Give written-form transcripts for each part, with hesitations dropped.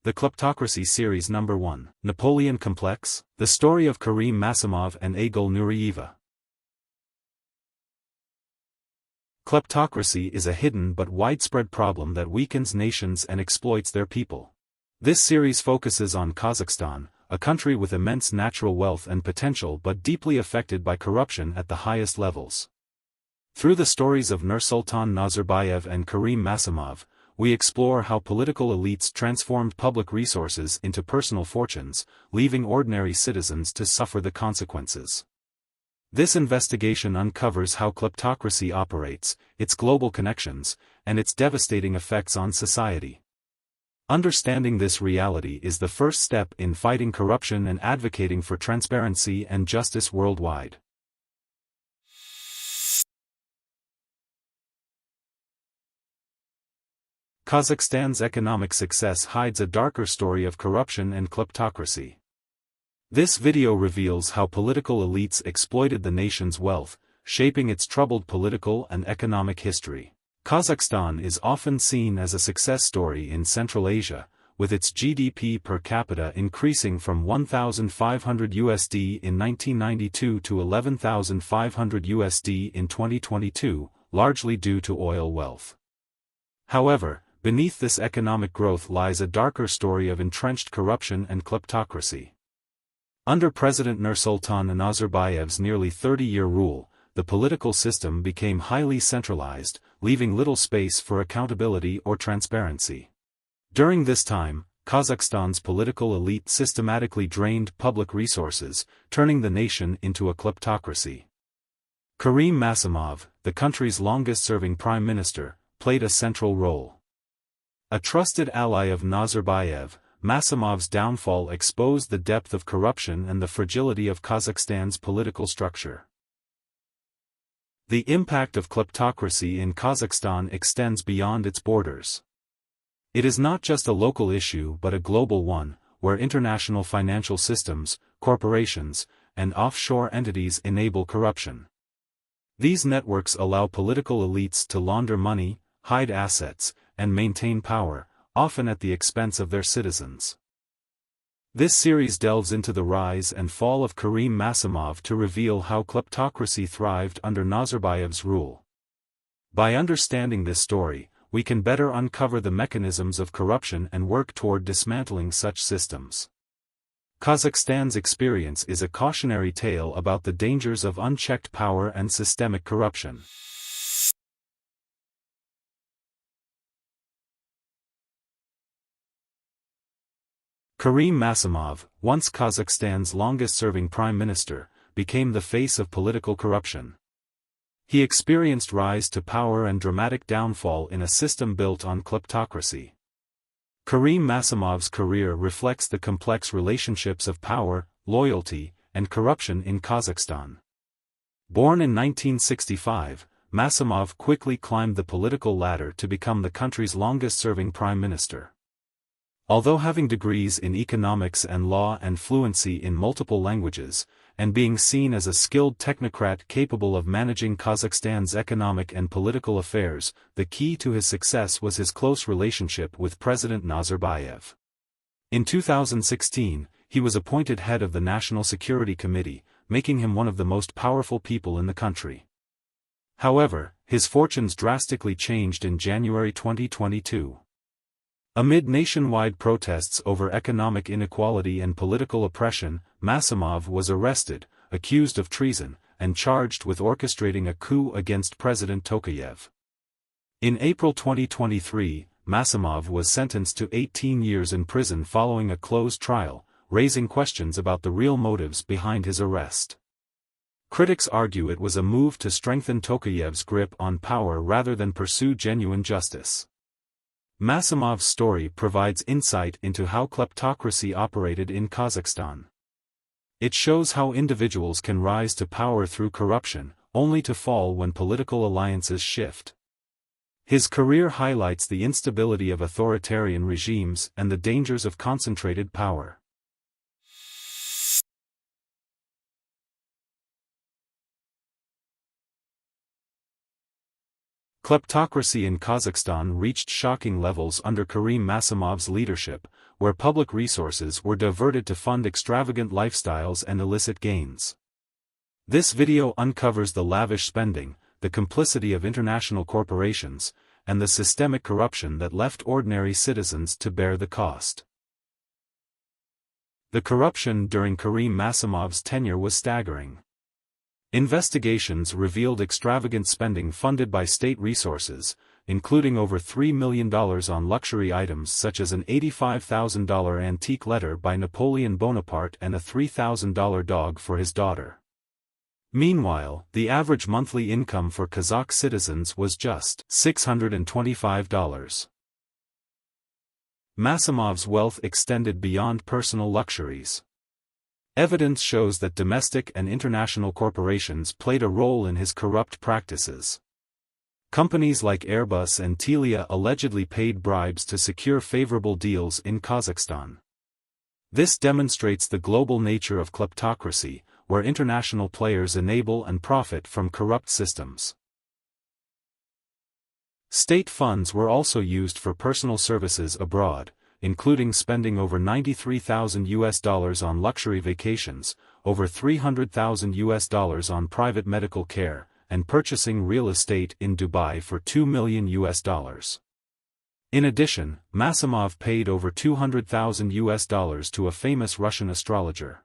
The Kleptocracy Series Number 1, Napoleon Complex, The Story of Karim Massimov and Aigul Nuriyeva. Kleptocracy is a hidden but widespread problem that weakens nations and exploits their people. This series focuses on Kazakhstan, a country with immense natural wealth and potential but deeply affected by corruption at the highest levels. Through the stories of Nursultan Nazarbayev and Karim Massimov, we explore how political elites transformed public resources into personal fortunes, leaving ordinary citizens to suffer the consequences. This investigation uncovers how kleptocracy operates, its global connections, and its devastating effects on society. Understanding this reality is the first step in fighting corruption and advocating for transparency and justice worldwide. Kazakhstan's economic success hides a darker story of corruption and kleptocracy. This video reveals how political elites exploited the nation's wealth, shaping its troubled political and economic history. Kazakhstan is often seen as a success story in Central Asia, with its GDP per capita increasing from $1,500 in 1992 to $11,500 in 2022, largely due to oil wealth. However, beneath this economic growth lies a darker story of entrenched corruption and kleptocracy. Under President Nursultan Nazarbayev's nearly 30-year rule, the political system became highly centralized, leaving little space for accountability or transparency. During this time, Kazakhstan's political elite systematically drained public resources, turning the nation into a kleptocracy. Karim Massimov, the country's longest-serving prime minister, played a central role. A trusted ally of Nazarbayev, Massimov's downfall exposed the depth of corruption and the fragility of Kazakhstan's political structure. The impact of kleptocracy in Kazakhstan extends beyond its borders. It is not just a local issue but a global one, where international financial systems, corporations, and offshore entities enable corruption. These networks allow political elites to launder money, hide assets, and maintain power, often at the expense of their citizens. This series delves into the rise and fall of Karim Massimov to reveal how kleptocracy thrived under Nazarbayev's rule. By understanding this story, we can better uncover the mechanisms of corruption and work toward dismantling such systems. Kazakhstan's experience is a cautionary tale about the dangers of unchecked power and systemic corruption. Karim Massimov, once Kazakhstan's longest-serving prime minister, became the face of political corruption. He experienced rise to power and dramatic downfall in a system built on kleptocracy. Karim Massimov's career reflects the complex relationships of power, loyalty, and corruption in Kazakhstan. Born in 1965, Massimov quickly climbed the political ladder to become the country's longest-serving prime minister. Although having degrees in economics and law and fluency in multiple languages, and being seen as a skilled technocrat capable of managing Kazakhstan's economic and political affairs, the key to his success was his close relationship with President Nazarbayev. In 2016, he was appointed head of the National Security Committee, making him one of the most powerful people in the country. However, his fortunes drastically changed in January 2022. Amid nationwide protests over economic inequality and political oppression, Massimov was arrested, accused of treason, and charged with orchestrating a coup against President Tokayev. In April 2023, Massimov was sentenced to 18 years in prison following a closed trial, raising questions about the real motives behind his arrest. Critics argue it was a move to strengthen Tokayev's grip on power rather than pursue genuine justice. Massimov's story provides insight into how kleptocracy operated in Kazakhstan. It shows how individuals can rise to power through corruption, only to fall when political alliances shift. His career highlights the instability of authoritarian regimes and the dangers of concentrated power. Kleptocracy in Kazakhstan reached shocking levels under Karim Massimov's leadership, where public resources were diverted to fund extravagant lifestyles and illicit gains. This video uncovers the lavish spending, the complicity of international corporations, and the systemic corruption that left ordinary citizens to bear the cost. The corruption during Karim Massimov's tenure was staggering. Investigations revealed extravagant spending funded by state resources, including over $3 million on luxury items such as an $85,000 antique letter by Napoleon Bonaparte and a $3,000 dog for his daughter. Meanwhile, the average monthly income for Kazakh citizens was just $625. Massimov's wealth extended beyond personal luxuries. Evidence shows that domestic and international corporations played a role in his corrupt practices. Companies like Airbus and Telia allegedly paid bribes to secure favorable deals in Kazakhstan. This demonstrates the global nature of kleptocracy, where international players enable and profit from corrupt systems. State funds were also used for personal services abroad, including spending over $93,000 on luxury vacations, over $300,000 on private medical care, and purchasing real estate in Dubai for $2 million. In addition, Massimov paid over $200,000 to a famous Russian astrologer.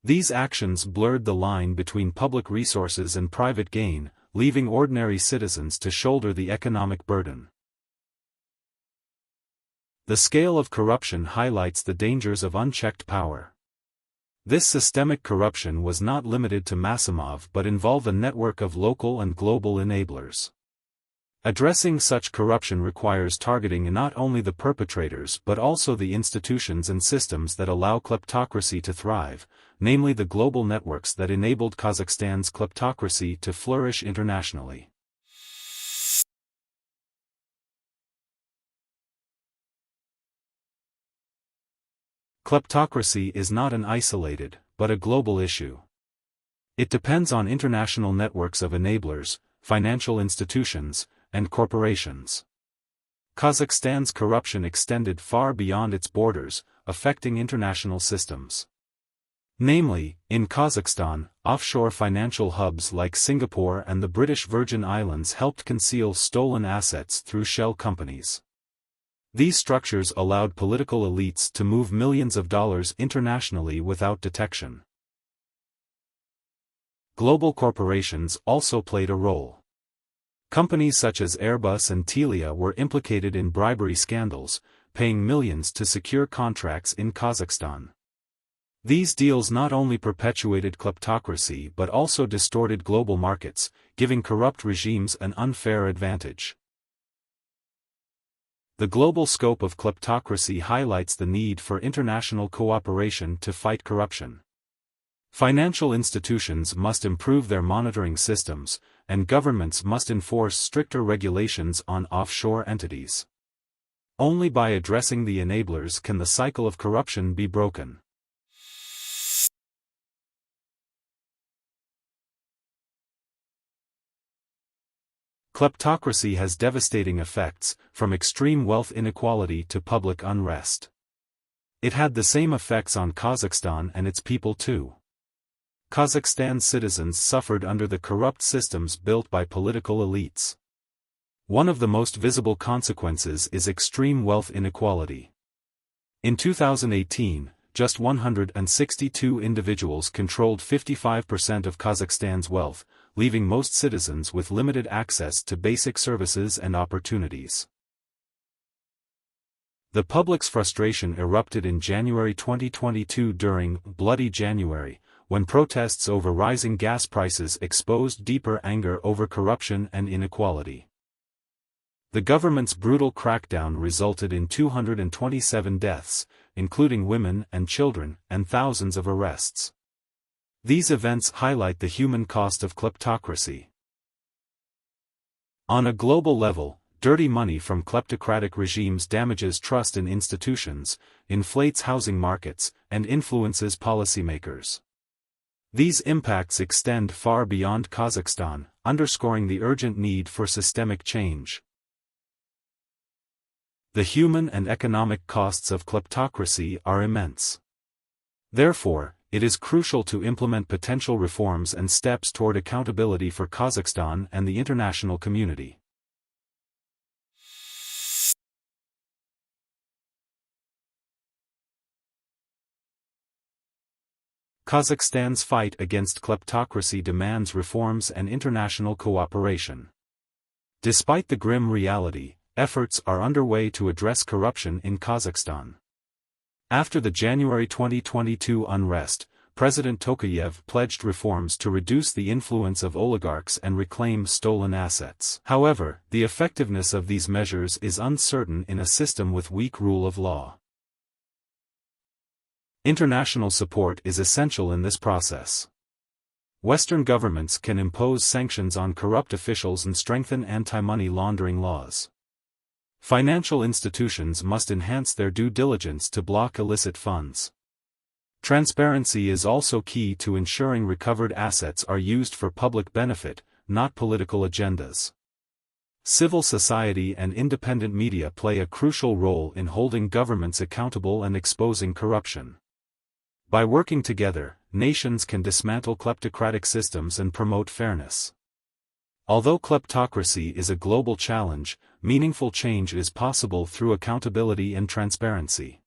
These actions blurred the line between public resources and private gain, leaving ordinary citizens to shoulder the economic burden. The scale of corruption highlights the dangers of unchecked power. This systemic corruption was not limited to Massimov but involved a network of local and global enablers. Addressing such corruption requires targeting not only the perpetrators but also the institutions and systems that allow kleptocracy to thrive, namely the global networks that enabled Kazakhstan's kleptocracy to flourish internationally. Kleptocracy is not an isolated, but a global issue. It depends on international networks of enablers, financial institutions, and corporations. Kazakhstan's corruption extended far beyond its borders, affecting international systems. Namely, in Kazakhstan, offshore financial hubs like Singapore and the British Virgin Islands helped conceal stolen assets through shell companies. These structures allowed political elites to move millions of dollars internationally without detection. Global corporations also played a role. Companies such as Airbus and Telia were implicated in bribery scandals, paying millions to secure contracts in Kazakhstan. These deals not only perpetuated kleptocracy but also distorted global markets, giving corrupt regimes an unfair advantage. The global scope of kleptocracy highlights the need for international cooperation to fight corruption. Financial institutions must improve their monitoring systems, and governments must enforce stricter regulations on offshore entities. Only by addressing the enablers can the cycle of corruption be broken. Kleptocracy has devastating effects, from extreme wealth inequality to public unrest. It had the same effects on Kazakhstan and its people too. Kazakhstan's citizens suffered under the corrupt systems built by political elites. One of the most visible consequences is extreme wealth inequality. In 2018, just 162 individuals controlled 55% of Kazakhstan's wealth, leaving most citizens with limited access to basic services and opportunities. The public's frustration erupted in January 2022 during Bloody January, when protests over rising gas prices exposed deeper anger over corruption and inequality. The government's brutal crackdown resulted in 227 deaths, including women and children, and thousands of arrests. These events highlight the human cost of kleptocracy. On a global level, dirty money from kleptocratic regimes damages trust in institutions, inflates housing markets, and influences policymakers. These impacts extend far beyond Kazakhstan, underscoring the urgent need for systemic change. The human and economic costs of kleptocracy are immense. Therefore, it is crucial to implement potential reforms and steps toward accountability for Kazakhstan and the international community. Kazakhstan's fight against kleptocracy demands reforms and international cooperation. Despite the grim reality, efforts are underway to address corruption in Kazakhstan. After the January 2022 unrest, President Tokayev pledged reforms to reduce the influence of oligarchs and reclaim stolen assets. However, the effectiveness of these measures is uncertain in a system with weak rule of law. International support is essential in this process. Western governments can impose sanctions on corrupt officials and strengthen anti-money laundering laws. Financial institutions must enhance their due diligence to block illicit funds. Transparency is also key to ensuring recovered assets are used for public benefit, not political agendas. Civil society and independent media play a crucial role in holding governments accountable and exposing corruption. By working together, nations can dismantle kleptocratic systems and promote fairness. Although kleptocracy is a global challenge, meaningful change is possible through accountability and transparency.